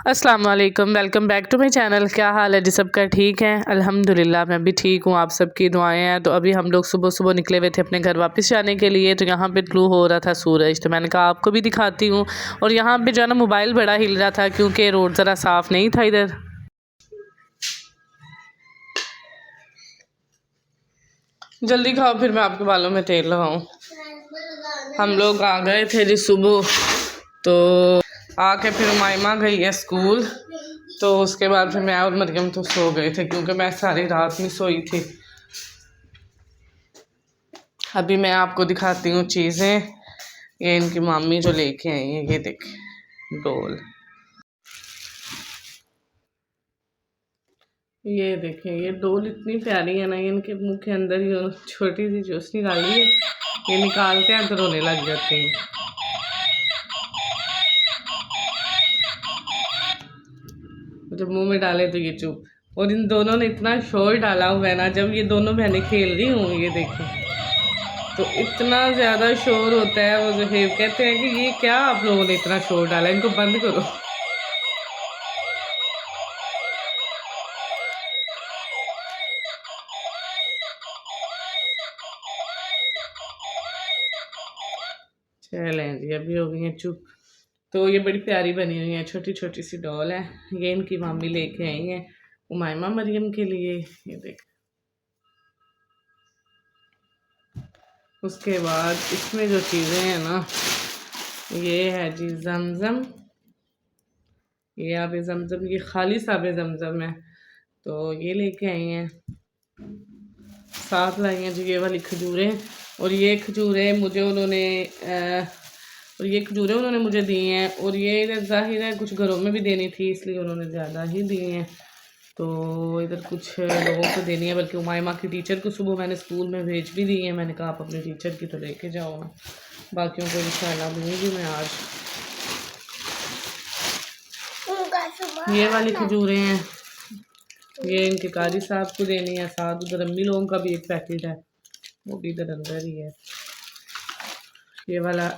अस्सलाम वालेकुम, welcome back to my channel. क्या हाल है जी सबका? ठीक है, अल्हम्दुलिल्लाह मैं भी ठीक हूँ। आप सबकी दुआएं हैं। तो अभी हम लोग सुबह सुबह निकले हुए थे अपने घर वापस जाने के लिए। तो यहाँ पे ग्लू हो रहा था सूरज, तो मैंने कहा आपको भी दिखाती हूँ। और यहाँ पे जो है ना मोबाइल बड़ा हिल रहा था क्योंकि रोड ज़रा साफ़ नहीं था इधर। जल्दी खाओ फिर मैं आपके बालों में तेल लगाऊँ। हम लोग आ गए थे जी सुबह, तो आके फिर मायमा गई है स्कूल। तो उसके बाद फिर मैं और मरियम तो सो गए थे क्योंकि मैं सारी रात नहीं सोई थी। अभी मैं आपको दिखाती हूँ चीज़ें। ये इनकी मामी जो लेके आई है, ये देखें डोल। ये देखें ये डोल इतनी प्यारी है ना, ये इनके मुंह के अंदर ही छोटी सी चूसनी डाली है, ये निकालते हैं तो रोने लग जाते हैं। जब मुंह में डाले तो ये चुप। और इन दोनों ने इतना शोर डाला हुआ है ना, जब ये दोनों बहनें खेल रही हूँ ये देखें तो इतना ज़्यादा शोर होता है। वो जहेब कहते हैं कि ये क्या आप लोगों ने इतना शोर डाला, इनको बंद करो। चलें जी, अभी हो गई हैं चुप। तो ये बड़ी प्यारी बनी हुई है, छोटी छोटी सी डॉल है। ये इनकी मम्मी लेके आई है उमायमा मरियम के लिए। ये देख, उसके बाद इसमें जो चीज़ें हैं ना, ये है जी जमजम। ये आबे जमजम, ये खालिस आबे जमजम है, तो ये लेके आई हैं। साथ लाई हैं जी ये वाली खजूरें। और ये खजूरें मुझे उन्होंने मुझे दी हैं। और ये इधर जाहिर है कुछ घरों में भी देनी थी, इसलिए उन्होंने ज़्यादा ही दी हैं। तो इधर कुछ लोगों को देनी है, बल्कि उमायमा की टीचर को सुबह मैंने स्कूल में भेज भी दी है। मैंने कहा आप अपनी टीचर की तो लेके जाओ ना, बाकियों को इंशाल्लाह दूँगी मैं आज। ये वाली खजूरें हैं, ये इनके कारी साहब को देनी है। साथ उधर अम्मी लोगों का भी एक पैकेट है, वो भी इधर अंदर ही है। ये वाला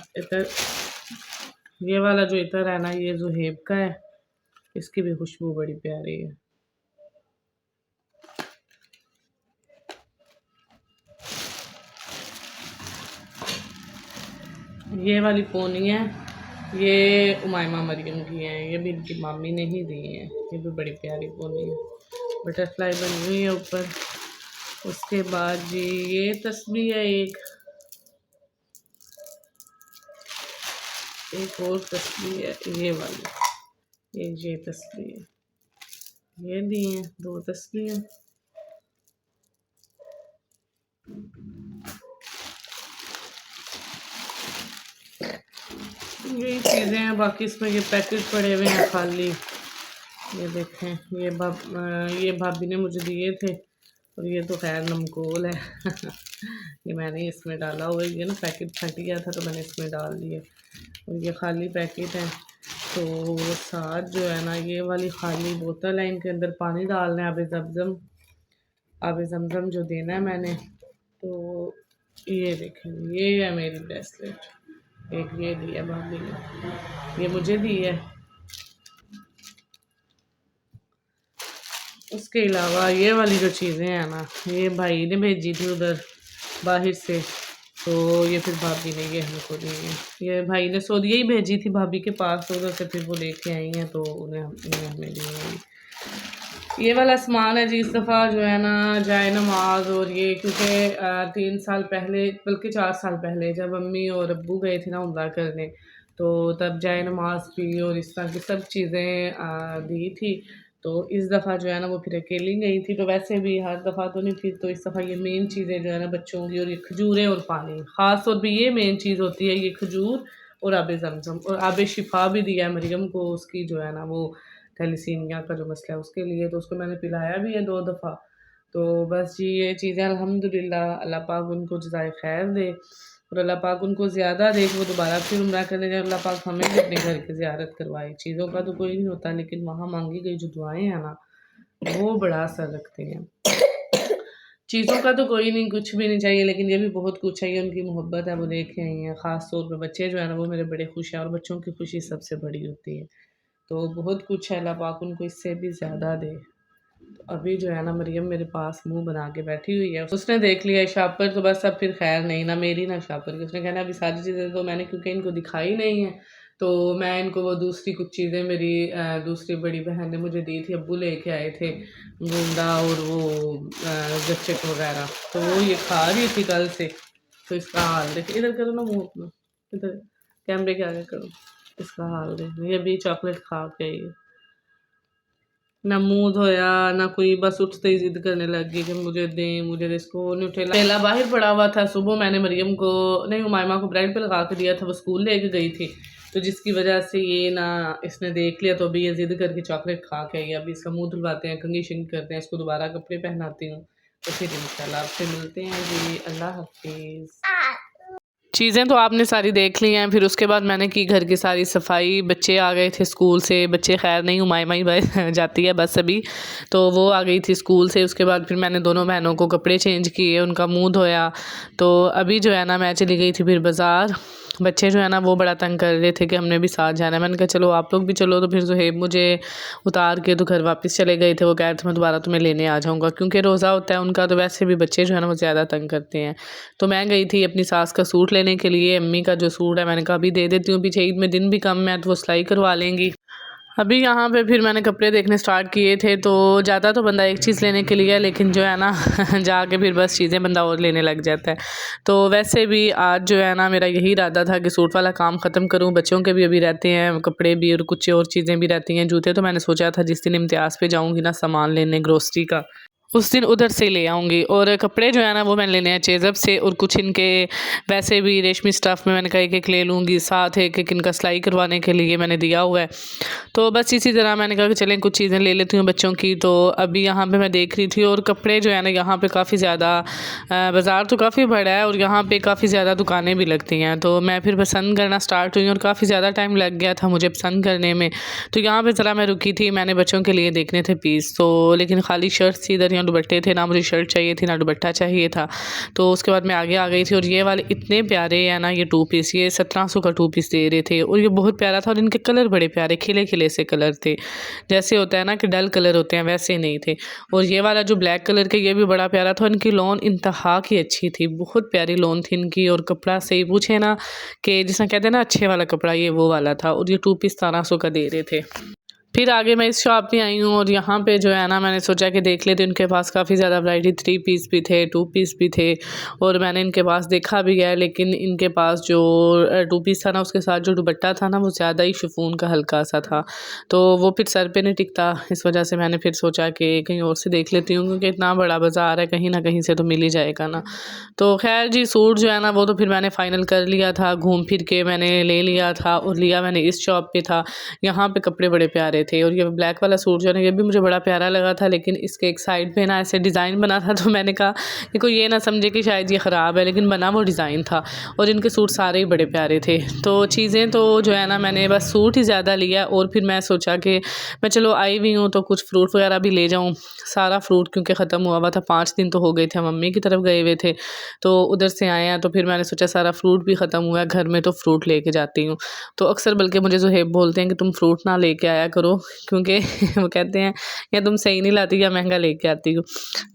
जो इतर है ना, ये ज़ुहेब का है, इसकी भी खुशबू बड़ी प्यारी है। ये वाली पोनी है, ये उमायमा मरियम की है, ये भी इनकी मामी ने ही दी है। ये भी बड़ी प्यारी पोनी है, बटरफ्लाई बनी हुई है ऊपर। उसके बाद जी ये तस्बीह है, एक और तस्बीह है ये वाली, ये तस्बीह है, ये दी हैं 2 तस्बीहें। यही चीज़ें हैं, बाकी इसमें ये पैकेट पड़े हुए हैं खाली। ये देखें, ये भाभी ने मुझे दिए थे, और ये तो खैर नमकोल है। ये मैंने इसमें डाला हुआ है, ये ना पैकेट फट गया था तो मैंने इसमें डाल दिए। और ये खाली पैकेट है। तो साथ जो है ना, ये वाली खाली बोतल है, इनके अंदर पानी डालना है। आबे जमजम जो देना है मैंने। तो ये देखें, ये है मेरी ब्रेसलेट, एक ये दी है भाभी ने, ये मुझे दी है। उसके अलावा ये वाली जो चीज़ें हैं ना, ये भाई ने भेजी थी उधर बाहर से, तो ये फिर भाभी ने ये हमको दी है। ये भाई ने सऊदीया ही भेजी थी भाभी के पास, तो उधर से फिर वो लेके आई हैं, तो उन्हें हमें दी है। ये वाला सामान है जी, इस दफ़ा जो है ना जाए नमाज और ये, क्योंकि 3 साल पहले बल्कि 4 साल पहले जब अम्मी और अब्बू गए थे ना उम्रा करने, तो तब जाए नमाज भी और इस तरह की सब चीज़ें दी थी। तो इस दफ़ा जो है ना वो फिर अकेली गई थी, तो वैसे भी हर दफ़ा तो नहीं, फिर तो इस दफ़ा ये मेन चीज़ें जो है ना बच्चों की, और ये खजूरें और पानी, ख़ास तौर पे ये मेन चीज़ होती है, ये खजूर और आबे ज़मज़म। और आबे शिफा भी दिया है मरियम को, उसकी जो है ना वो थैलीसीमिया का जो मसला है उसके लिए, तो उसको मैंने पिलाया भी है 2 दफ़ा। तो बस जी ये चीज़ें अल्हम्दुलिल्लाह, अल्लाह पाक उनको जज़ाए खैर दे, और अल्लाह पाक उनको ज़्यादा दे कि वो दोबारा फिर उम्रा करने जाए। अल्लाह पाक हमें भी अपने घर की ज़ियारत करवाए। चीज़ों का तो कोई नहीं होता, लेकिन वहाँ मांगी गई जो दुआएं हैं ना, वो बड़ा असर रखती हैं। चीज़ों का तो कोई नहीं, कुछ भी नहीं चाहिए, लेकिन ये भी बहुत कुछ है। ये उनकी मोहब्बत है, वो लेके आई हैं। ख़ास तौर पर बच्चे जो है ना वो मेरे बड़े खुश हैं, और बच्चों की खुशी सबसे बड़ी होती है। तो बहुत कुछ है, अल्लाह पाक उनको इससे भी ज़्यादा दे। तो अभी जो है ना मरियम मेरे पास मुंह बना के बैठी हुई है, उसने देख लिया शापर, तो बस अब फिर खैर नहीं, ना मेरी ना शापर की। उसने कहना अभी सारी चीज़ें तो मैंने क्योंकि इनको दिखाई नहीं है, तो मैं इनको वो दूसरी कुछ चीज़ें मेरी दूसरी बड़ी बहन ने मुझे दी थी, अब्बू लेके आए थे गुंडा और वो गच्चक वगैरह, तो वो ये खा रही थी कल से। तो इसका हाल देखिए, इधर करो ना मुँह अपना, इधर कैमरे के आगे करो, इसका हाल देखो, ये भी चॉकलेट खा के आई है, ना मुंह धोया ना कोई, बस उठते ही जिद करने लग गई कि मुझे दें मुझे दे। इसको नुटेला बाहर पड़ा हुआ था, सुबह मैंने मरियम को नहीं उमायमा को ब्रेड पे लगा के दिया था, वो स्कूल लेके गई थी, तो जिसकी वजह से ये ना इसने देख लिया, तो अभी ये जिद करके चॉकलेट खा के आई। अभी इसका मुंह धुलवाते हैं, कंघी शंघी करते हैं, इसको दोबारा कपड़े पहनाती हूँ, तो फिर इंशाल्लाह आपसे मिलते हैं जी। अल्लाह हाफिज़। चीज़ें तो आपने सारी देख ली हैं, फिर उसके बाद मैंने की घर की सारी सफाई। बच्चे आ गए थे स्कूल से, बच्चे खैर नहीं उमायमा ही जाती है बस अभी, तो वो आ गई थी स्कूल से। उसके बाद फिर मैंने दोनों बहनों को कपड़े चेंज किए, उनका मुंह धोया, तो अभी जो है ना मैं चली गई थी फिर बाज़ार। बच्चे जो है ना वो बड़ा तंग कर रहे थे कि हमने भी साथ जाना है, मैंने कहा चलो आप लोग भी चलो, तो फिर ज़ुहैब मुझे उतार के तो घर वापस चले गए थे। वो कह रहे थे मैं दोबारा तुम्हें लेने आ जाऊँगा, क्योंकि रोज़ा होता है उनका, तो वैसे भी बच्चे जो है ना वो ज़्यादा तंग करते हैं। तो मैं गई थी अपनी सास का सूट लेने के लिए, अम्मी का जो सूट है मैंने कहा अभी दे देती हूँ, पीछे ईद में दिन भी कम है तो वो सिलाई करवा लेंगी। अभी यहाँ पे फिर मैंने कपड़े देखने स्टार्ट किए थे, तो ज़्यादा तो बंदा एक चीज़ लेने के लिए, लेकिन जो है ना जाके फिर बस चीज़ें बंदा और लेने लग जाता है। तो वैसे भी आज जो है ना मेरा यही इरादा था कि सूट वाला काम ख़त्म करूँ, बच्चों के भी अभी रहते हैं कपड़े भी, और कुछ और चीज़ें भी रहती हैं, जूते तो मैंने सोचा था जिस दिन इम्तियाज़ पे जाऊँगी ना सामान लेने ग्रोसरी का, उस दिन उधर से ले आऊँगी। और कपड़े जो है ना वो मैंने लेने हैं चेज़ब से, और कुछ इनके वैसे भी रेशमी स्टफ़ में मैंने कहा एक ले लूँगी, साथ एक इनका सिलाई करवाने के लिए मैंने दिया हुआ है। तो बस इसी तरह मैंने कहा कि चलें कुछ चीज़ें ले लेती हूँ बच्चों की। तो अभी यहाँ पे मैं देख रही थी, और कपड़े जो है ना यहाँ पे काफ़ी ज़्यादा बाज़ार तो काफ़ी बड़ा है, और यहाँ पे काफ़ी ज़्यादा दुकानें भी लगती हैं, तो मैं फिर पसंद करना स्टार्ट हुई, और काफ़ी ज़्यादा टाइम लग गया था मुझे पसंद करने में। तो यहाँ पे ज़रा मैं रुकी थी, मैंने बच्चों के लिए देखने थे पीस, तो लेकिन खाली शर्ट थी इधर, यहाँ दुपट्टे थे, ना मुझे शर्ट चाहिए थी ना दुपट्टा चाहिए था। तो उसके बाद मैं आगे आ गई थी, और ये वाले इतने प्यारे हैं ना ये 2 पीस, ये 1700 का 2 पीस दे रहे थे, और ये बहुत प्यारा था, और इनके कलर बड़े प्यारे खिले खिले से कलर थे, जैसे होता है ना कि डल कलर होते हैं वैसे नहीं थे। और ये वाला जो ब्लैक कलर के ये भी बड़ा प्यारा था, इनकी लॉन इंतहा की अच्छी थी, बहुत प्यारी लॉन थी इनकी, और कपड़ा से ही पूछे ना कि जिसमें कहते हैं ना अच्छे वाला कपड़ा, ये वो वाला था, और ये 2 पीस 1700 का दे रहे थे। फिर आगे मैं इस शॉप पे आई हूँ, और यहाँ पे जो है ना मैंने सोचा कि देख लेते, उनके पास काफ़ी ज़्यादा वैरायटी 3 पीस भी थे, 2 पीस भी थे, और मैंने इनके पास देखा भी है, लेकिन इनके पास जो 2 पीस था ना उसके साथ जो दुपट्टा था ना वो ज़्यादा ही शिफॉन का हल्का सा था, तो वो फिर सर पे नहीं टिकता, इस वजह से मैंने फिर सोचा कि कहीं और से देख लेती हूँ, क्योंकि इतना बड़ा बाज़ार है, कहीं ना कहीं से तो मिल ही जाएगा ना। तो खैर जी सूट जो है ना वो तो फिर मैंने फ़ाइनल कर लिया था, घूम फिर के मैंने ले लिया था, और लिया मैंने इस शॉप पे था। यहाँ पे कपड़े बड़े प्यारे थे, और ये ब्लैक वाला सूट जो है ना ये भी मुझे बड़ा प्यारा लगा था, लेकिन इसके एक साइड पे ना ऐसे डिज़ाइन बना था, तो मैंने कहा कि कोई ये ना समझे कि शायद ये ख़राब है, लेकिन बना वो डिज़ाइन था, और इनके सूट सारे ही बड़े प्यारे थे। तो चीज़ें तो जो है ना मैंने बस सूट ही ज़्यादा लिया, और फिर मैं सोचा कि मैं चलो आई हुई हूँ तो कुछ फ्रूट वगैरह भी ले जाऊँ। सारा फ्रूट क्योंकि ख़त्म हुआ था, 5 दिन तो हो गए थे, मम्मी की तरफ गए हुए थे, तो उधर से आए हैं, तो फिर मैंने सोचा सारा फ्रूट भी ख़त्म हुआ है घर में, तो फ्रूट लेके जाती हूँ। तो अक्सर बल्कि मुझे ज़ुहैब बोलते हैं कि तुम फ्रूट ना लेके आया करो, क्योंकि वो कहते हैं या तुम सही नहीं लाती या महंगा लेके आती हो।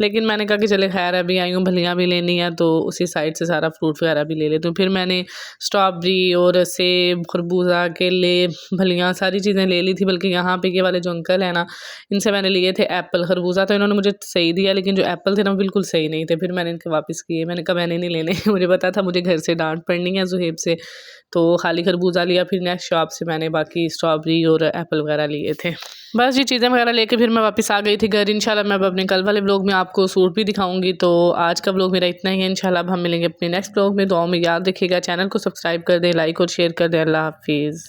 लेकिन मैंने कहा कि चले खैर अभी आई हूँ, भलियाँ भी लेनी है, तो उसी साइड से सारा फ्रूट वगैरह भी ले लेती हूँ। फिर मैंने स्ट्रॉबेरी और सेब, खरबूजा, केले, भलियाँ सारी चीज़ें ले ली थी, बल्कि यहाँ पे ये वाले जो अंकल हैं ना इनसे मैंने लिए थे एप्पल। खरबूजा तो इन्होंने मुझे सही दिया, लेकिन जो एप्पल थे ना बिल्कुल सही नहीं थे, फिर मैंने इनके वापस किए। मैंने कहा मैंने नहीं लेने मुझे पता था मुझे घर से डांट पड़नी है ज़ुहैब से, तो खाली खरबूजा लिया। फिर नेक्स्ट शॉप से मैंने बाकी स्ट्रॉबेरी और एप्पल वगैरह लिए थे। बस ये चीज़ें वगैरह लेके फिर मैं वापस आ गई थी घर। इंशाल्लाह मैं अब अपने कल वाले व्लॉग में आपको सूट भी दिखाऊंगी। तो आज का व्लॉग मेरा इतना ही है। इंशाल्लाह अब हम मिलेंगे अपने नेक्स्ट व्लॉग में। दुआओं में याद रखिएगा, चैनल को सब्सक्राइब कर दें, लाइक और शेयर कर दें। अल्लाह हाफिज़।